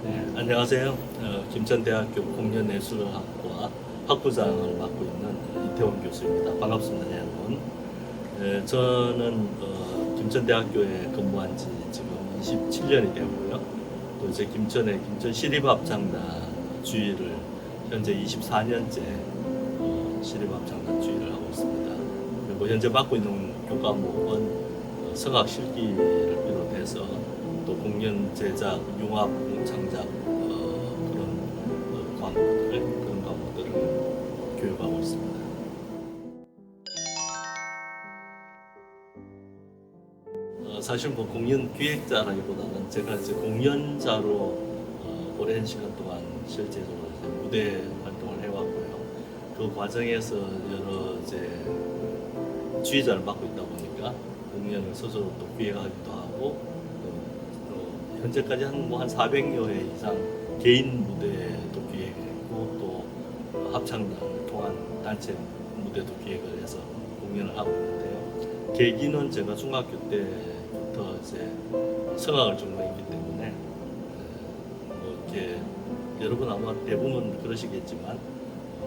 네, 안녕하세요. 김천대학교 공연예술학과 학부장을 맡고 있는 이태원 교수입니다. 반갑습니다, 여러분. 저는 김천대학교에 근무한 지 지금 27년이 되고요. 또 이제 김천의 김천시립합창단 주의를 현재 24년째 시립합창단 주의를 하고 있습니다. 그리고 현재 맡고 있는 교과목은 성악 실기를 비롯해서 또 공연 제작, 융합 창작 그런 과목들을 교육하고 있습니다. 사실 뭐 공연 기획자라기보다는 제가 이제 공연자로 오랜 시간 동안 실제적으로 무대 활동을 해왔고요. 그 과정에서 여러 이제 지휘자를 맡고 있다 보니까 공연을 스스로 또 기획하기도 하고 또 현재까지 한 400여 회 이상 개인 무대도 기획했고 또 합창단을 통한 단체 무대도 기획을 해서 공연을 하고 있는데요. 계기는 제가 중학교 때부터 이제 성악을 전공했기 때문에 뭐 이렇게 여러분 아마 대부분 그러시겠지만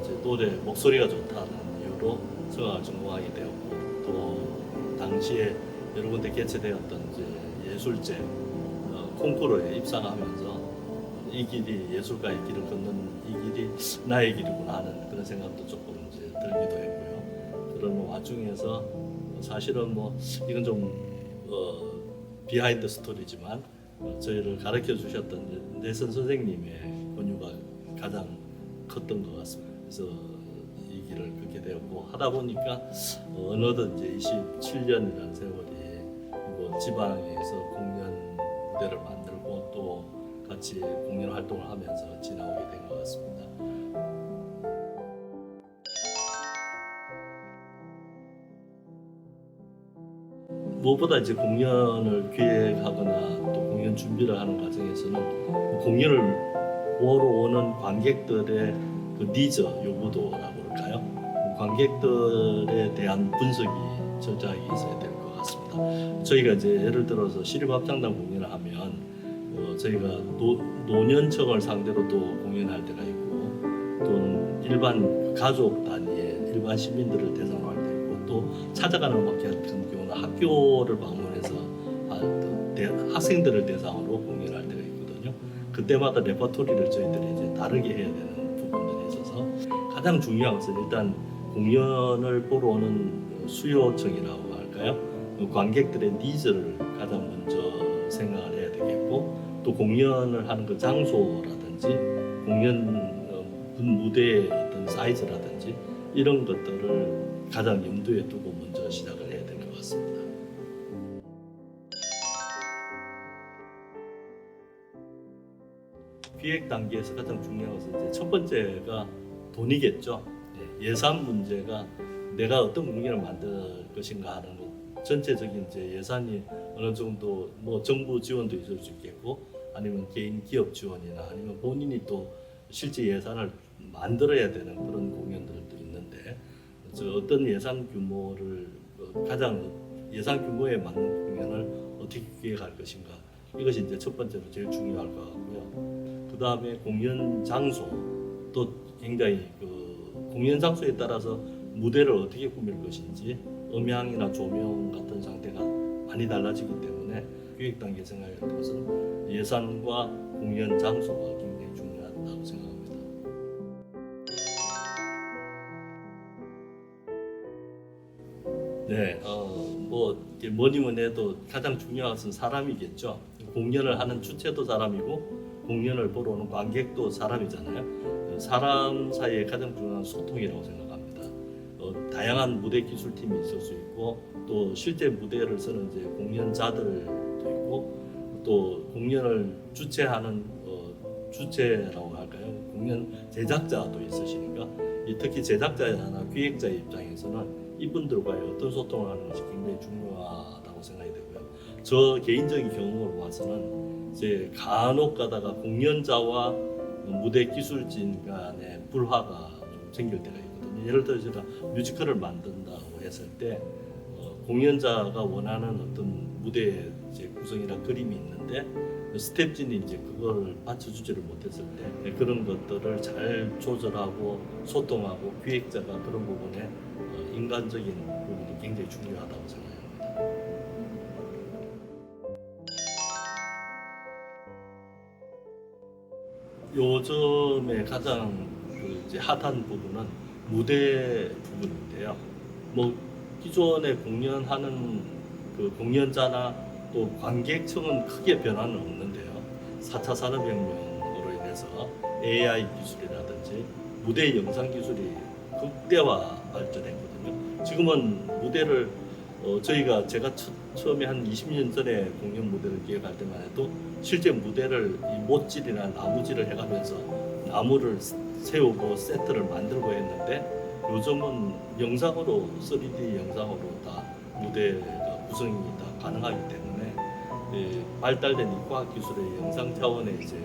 이제 노래 목소리가 좋다는 이유로 성악을 전공하게 되었고 또 당시에 여러 군데 개최되었던 이제 예술제 콩쿠르에 입상하면서 이 길이 예술가의 길을 걷는 이 길이 나의 길이구나 하는 그런 생각도 조금 이제 들기도 했고요. 그런 와중에서 사실은 뭐 이건 좀 비하인드 스토리지만 저희를 가르쳐 주셨던 내선 선생님의 권유가 가장 컸던 것 같습니다. 그래서 이 길을 걷게 되었고 하다 보니까 어느덧 이제 27년이라는 세월이 뭐 지방에서 공연 무대를 만들고 또 같이 공연 활동을 하면서 지나오게 된 것 같습니다. 무엇보다 이제 공연을 기획하거나 또 공연 준비를 하는 과정에서는 공연을 보러 오는 관객들의 그 니즈, 요구도라고 할까요? 관객들에 대한 분석이 철저하게 있어야 될 것 같습니다. 저희가 이제 예를 들어서 시립합창단 공연을 하면 저희가 노년층을 상대로 또 공연할 때가 있고 또는 일반 가족 단위의 일반 시민들을 대상으로 할 때 있고 또 찾아가는 음악 같은 경우는 학교를 방문해서 학생들을 대상으로 공연할 때가 있거든요. 그때마다 레퍼토리를 저희들이 이제 다르게 해야 되는 부분들이 있어서 가장 중요한 것은 일단 공연을 보러 오는 수요층이라고 할까요? 관객들의 니즈를 가장 먼저 생각을 해야 되겠고 또 공연을 하는 그 장소라든지 공연 무대의 어떤 사이즈라든지 이런 것들을 가장 염두에 두고 먼저 시작을 해야 될 것 같습니다. 기획 단계에서 가장 중요한 것은 이제 첫 번째가 돈이겠죠. 예산 문제가 내가 어떤 공연을 만들 것인가 하는 것, 전체적인 이제 예산이 어느 정도 뭐 정부 지원도 있을 수 있겠고 아니면 개인 기업 지원이나 아니면 본인이 또 실제 예산을 만들어야 되는 그런 공연들도 있는데 어떤 예산 규모를 가장 예산 규모에 맞는 공연을 어떻게 기획할 것인가 이것이 이제 첫 번째로 제일 중요할 것 같고요. 그 다음에 공연 장소도 굉장히 공연 장소에 따라서 무대를 어떻게 꾸밀 것인지 음향이나 조명 같은 상태가 많이 달라지기 때문에 기획 단계 생각할 것은 예산과 공연 장소가 굉장히 중요하다고 생각합니다. 네, 뭐니 해도 가장 중요한 것은 사람이겠죠. 공연을 하는 주체도 사람이고 공연을 보러 오는 관객도 사람이잖아요. 사람 사이에 가장 중요한 소통이라고 생각합니다. 다양한 무대 기술팀이 있을 수 있고 또 실제 무대를 쓰는 이제 공연자들도 있고 또 공연을 주최하는 주체라고 할까요? 공연 제작자도 있으시니까 특히 제작자나 기획자의 입장에서는 이분들과의 어떤 소통을 하는 것이 굉장히 중요하다고 생각이 되고요. 저 개인적인 경험으로 봐서는 이제 간혹 가다가 공연자와 무대 기술진 간의 불화가 좀 생길 때가 있거든요. 예를 들어 제가 뮤지컬을 만든다고 했을 때 공연자가 원하는 어떤 무대 이제 구성이나 그림이 있는데 스텝진이 이제 그걸 받쳐주지를 못했을 때 그런 것들을 잘 조절하고 소통하고 기획자가 그런 부분에 인간적인 부분이 굉장히 중요하다고 생각합니다. 요즘에 가장 그 이제 핫한 부분은 무대 부분인데요. 뭐 기존에 공연하는 그 공연자나 또 관객층은 크게 변화는 없는데요. 4차 산업혁명으로 인해서 AI 기술이라든지 무대 영상 기술이 극대화 발전했거든요. 지금은 무대를 제가 처음에 한 20년 전에 공연 무대를 기획할 때만 해도 실제 무대를 이 못질이나 나무질을 해가면서 나무를 세우고 세트를 만들고 했는데 요즘은 영상으로 3D 영상으로 다 무대가 구성이 다 가능하기 때문에 발달된 이 과학 기술의 영상 차원의 이제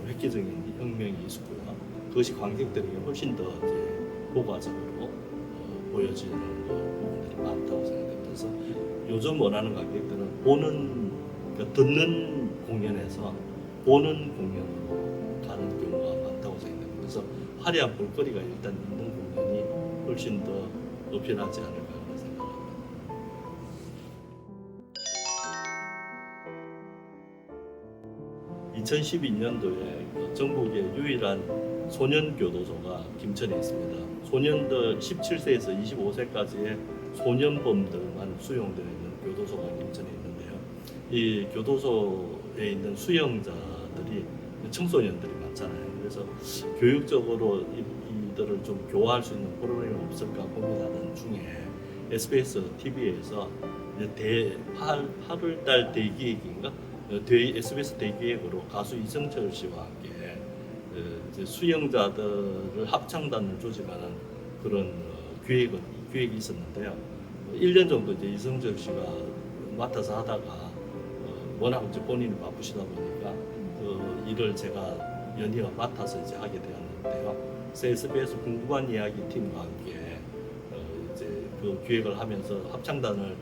획기적인 혁명이 있었고요. 그것이 관객들에게 훨씬 더 이제 효과적으로 보여지는 부분들이 많다고 생각합니다. 그래서 요즘 원하는 관객들은 그러니까 듣는 공연에서 보는 공연으로 가는 경우가 많다고 생각합니다. 그래서 화려한 볼거리가 일단 있는 공연이 훨씬 더 어필하지 않을까 하는 생각합니다. 2012년도에 전국의 유일한 소년교도소가 김천에 있습니다. 소년들 17세에서 25세까지의 소년범들만 수용되어 있는 교도소가 김천에 있는데요. 이 교도소에 있는 수용자들이 청소년들이 많잖아요. 그래서 교육적으로 이들을 좀 교화할 수 있는 프로그램이 없을까 고민하는 중에 SBS TV에서 8월달 대기획인가 SBS 대기획으로 가수 이승철 씨와 함께 이제 수영자들을 합창단을 조직하는 그런 기획이 있었는데요. 1년 정도 이제 이승철 씨가 맡아서 하다가 워낙 이제 본인이 바쁘시다 보니까 그 일을 제가 연이어 맡아서 이제 하게 되었는데요. SBS 궁금한 이야기 팀과 함께 이제 그 기획을 하면서 합창단을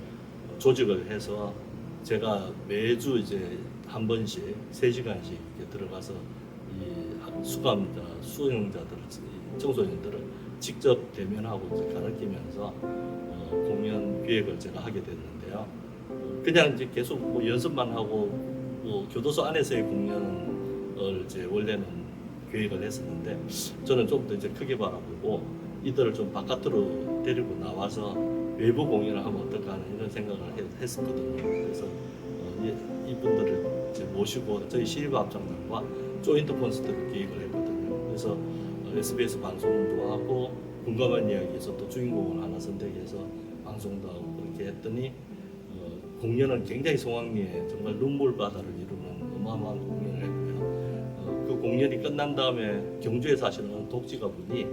조직을 해서 제가 매주 이제 한 번씩 3시간씩 이렇게 들어가서 이 수용자들을 청소년들을 직접 대면하고 이제 가르치면서 공연 기획을 제가 하게 됐는데요. 그냥 이제 계속 뭐 연습만 하고 뭐 교도소 안에서의 공연을 이제 원래는 계획을 했었는데 저는 좀 더 이제 크게 바라보고 이들을 좀 바깥으로 데리고 나와서 외부 공연을 하면 어떨까 하는 이런 생각을 했었거든요. 그래서 이분들을 이제 모시고 저희 실버합창단과 조인트 콘서트를 기획을 했거든요. 그래서 SBS 방송도 하고 궁금한 이야기에서 또 주인공을 하나 선택해서 방송도 하고 그렇게 했더니 공연은 굉장히 성황리에 정말 눈물바다를 이루는 어마어마한 공연을 했고요. 그 공연이 끝난 다음에 경주에 사시는 독지가분이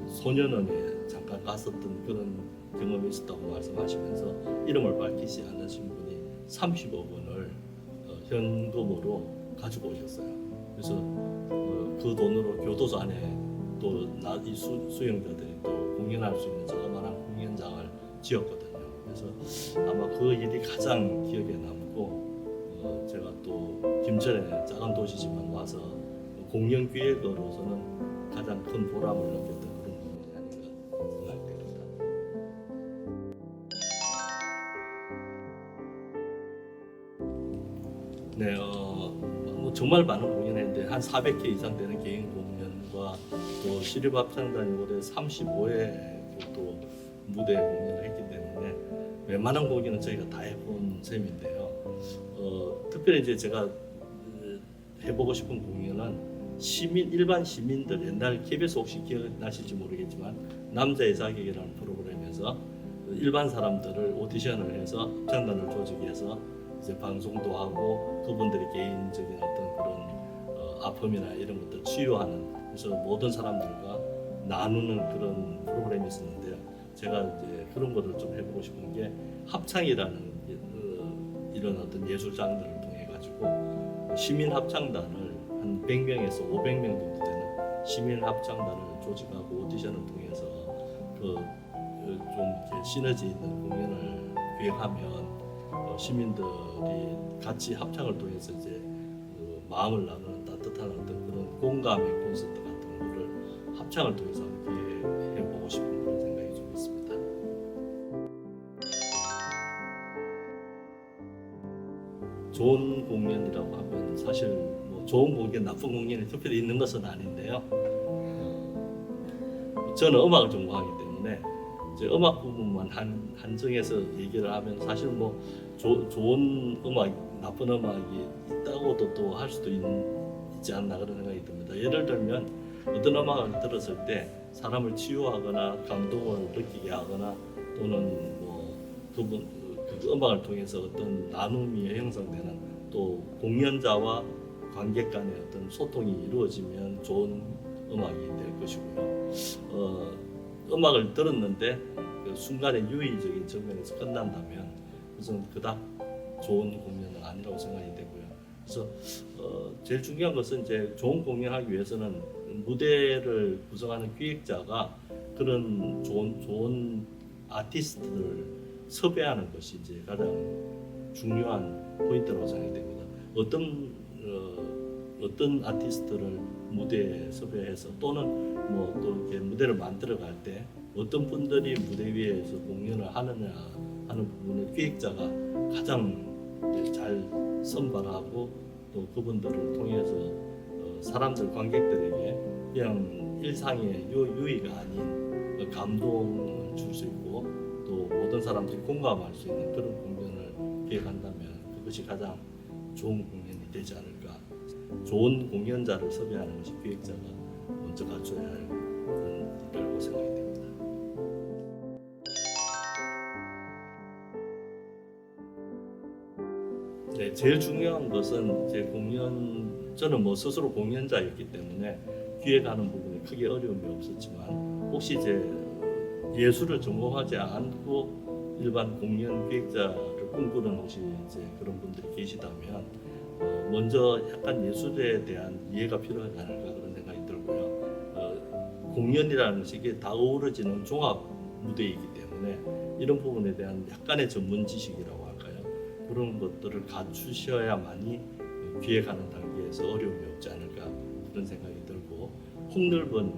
소년원에 잠깐 갔었던 그런 경험이 있었다고 말씀하시면서 이름을 밝히지 않으신 분이 30억 원을 현금으로 가지고 오셨어요. 그래서 그 돈으로 교도소 안에 또 이 수용자들이 또 공연할 수 있는 자그마한 공연장을 지었거든요. 그래서 아마 그 일이 가장 기억에 남고 제가 또 김천에 작은 도시지만 와서 공연 기획으로서는 가장 큰 보람을 느꼈던 그런 부분이 아닌가 생각됩니다. 네, 뭐 정말 많은 공연했는데 한 400회 이상 되는 개인 공연과 또 시립합창단이 올해 35회 또 무대 공연을 했기 때문에 웬만한 공연은 저희가 다 해본 셈인데요. 특별히 이제 제가 해보고 싶은 공연은 일반 시민들 옛날 KBS 혹시 기억나실지 모르겠지만 남자의 자격이라는 프로그램에서 일반 사람들을 오디션을 해서 합창단을 조직해서 이제 방송도 하고 그분들이 개인적인 어떤 그런 아픔이나 이런 것들 치유하는 그래서 모든 사람들과 나누는 그런 프로그램이 있었는데요. 제가 이제 그런 거를 좀 해보고 싶은 게 합창이라는 이런 어떤 예술 장르를 통해 가지고 시민 합창단을 한 100명에서 500명 정도 되는 시민 합창단을 조직하고 오디션을 통해서 좀 시너지 있는 공연을 기획하면 시민들이 같이 합창을 통해서 이제 그 마음을 나누는 따뜻한 어떤 그런 공감의 콘서트 같은 거를 합창을 통해서 함께 해보고 싶은 그런 생각이 좀 있습니다. 좋은 공연이라고 하면 사실 뭐 좋은 공연, 나쁜 공연이 특별히 있는 것은 아닌데요. 저는 음악을 전공하기 때문에 이제 음악 부분만 한정해서 얘기를 하면 사실 뭐 좋은 음악, 나쁜 음악이 있다고도 또 할 수도 있지 않나 그런 생각이 듭니다. 예를 들면 어떤 음악을 들었을 때 사람을 치유하거나 감동을 느끼게 하거나 또는 뭐 그 음악을 통해서 어떤 나눔이 형성되는 또 공연자와 관객 간의 어떤 소통이 이루어지면 좋은 음악이 될 것이고요. 음악을 들었는데 그 순간의 유의적인 측면에서 끝난다면 그것은 그닥 좋은 공연은 아니라고 생각이 되고요. 그래서 제일 중요한 것은 이제 좋은 공연하기 위해서는 무대를 구성하는 기획자가 그런 좋은 아티스트를 섭외하는 것이 이제 가장 중요한 포인트라고 생각이 됩니다. 어떤 아티스트를 무대에 섭외해서 또는 뭐 또 이렇게 무대를 만들어갈 때 어떤 분들이 무대 위에서 공연을 하느냐 하는 부분을 기획자가 가장 잘 선발하고 또 그분들을 통해서 사람들 관객들에게 그냥 일상의 유의가 아닌 감동을 줄 수 있고 또 모든 사람들이 공감할 수 있는 그런 공연을 기획한다면 그것이 가장 좋은 공연이 되지 않을까. 좋은 공연자를 섭외하는 것이 기획자가 먼저 갖춰야 할 그런 일이라고 생각이 됩니다. 네, 제일 중요한 것은 제 저는 뭐 스스로 공연자였기 때문에 기획하는 부분에 크게 어려움이 없었지만 혹시 이제 예술을 전공하지 않고 일반 공연 기획자를 꿈꾸는 혹시 이제 그런 분들이 계시다면 먼저 약간 예술에 대한 이해가 필요하지 않을까 그런 생각이 들고요. 공연이라는 것이 이게 다 어우러지는 종합 무대이기 때문에 이런 부분에 대한 약간의 전문 지식이라고 할까요? 그런 것들을 갖추셔야만이 기획하는 단계에서 어려움이 없지 않을까 그런 생각이 들고 폭넓은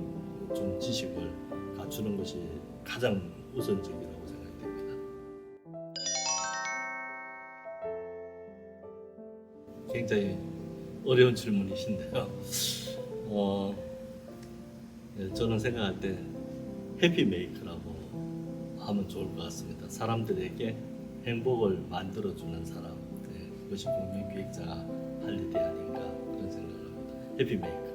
좀 지식을 갖추는 것이 가장 우선적이라고 생각이 됩니다. 굉장히 어려운 질문이신데요. 저는 생각할 때 해피메이커라고 하면 좋을 것 같습니다. 사람들에게 행복을 만들어주는 사람, 그것이 공연 기획자가 할 일이 아닌가 그런 생각을 합니다. 해피메이커.